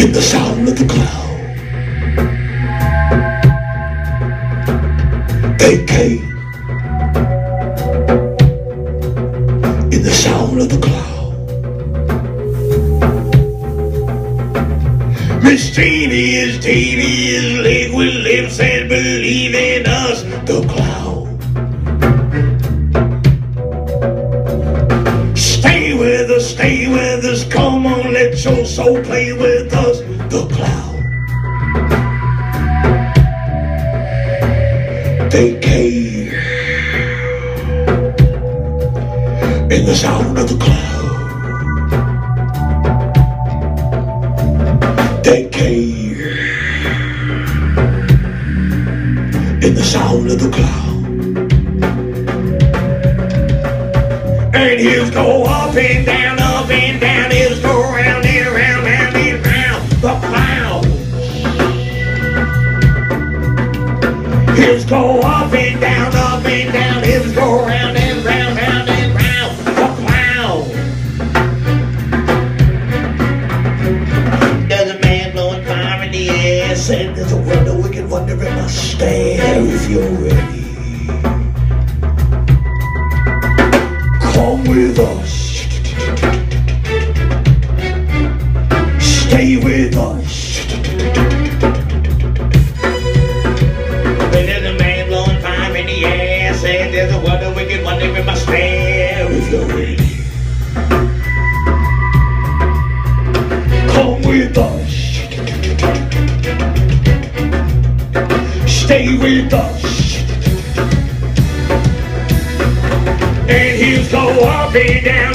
in the sound of the cloud. They came in the sound of the cloud. Mysterious, tedious, liquid lips and believe in us, the cloud. Stay with us, come on, let your soul play with us, the cloud. They came in the sound of the cloud. They came in the sound of the cloud. And hills go up and down, hills go round and round and round the clouds. Hills go up and down, hills go round and round and round the clouds. There's a man blowing fire in the air, saying there's a wonder, wicked wonder in my stare. If you're ready, come with us. Stay with us. There's a man blowing fire in the air, saying there's a wonder, wicked wonder in my stare. If you're ready, come with us. Stay with us. And hills go up and down,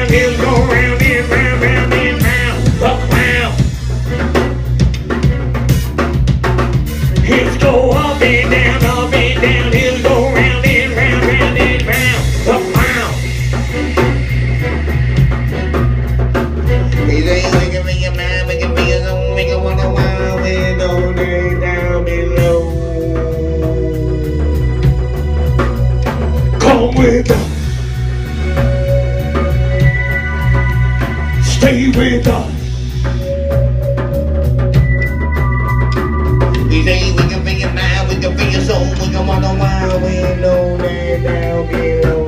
hills go round and round and round the cloud. Hills go up and down, hills go round and round and round the cloud. He say, make it be your mind, make it be your own, make it wonder why we're no day down below. Come with us. Stay with us. We say we can be your mind, we can be your soul, we can wonder why we're no day down below.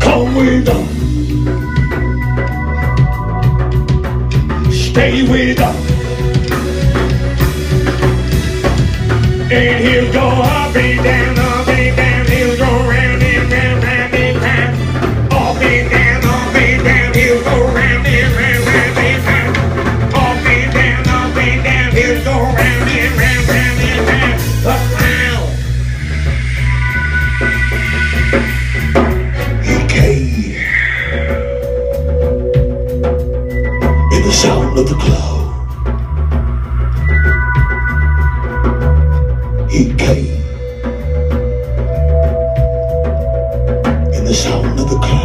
Come with us. Stay with us. And he'll go up and down, he'll go round and round and round. Up and down, he'll go round and round and round. Up and down, he'll go round and round and round. The cloud. He came in the sound of the cloud. He came in the sound of the cloud.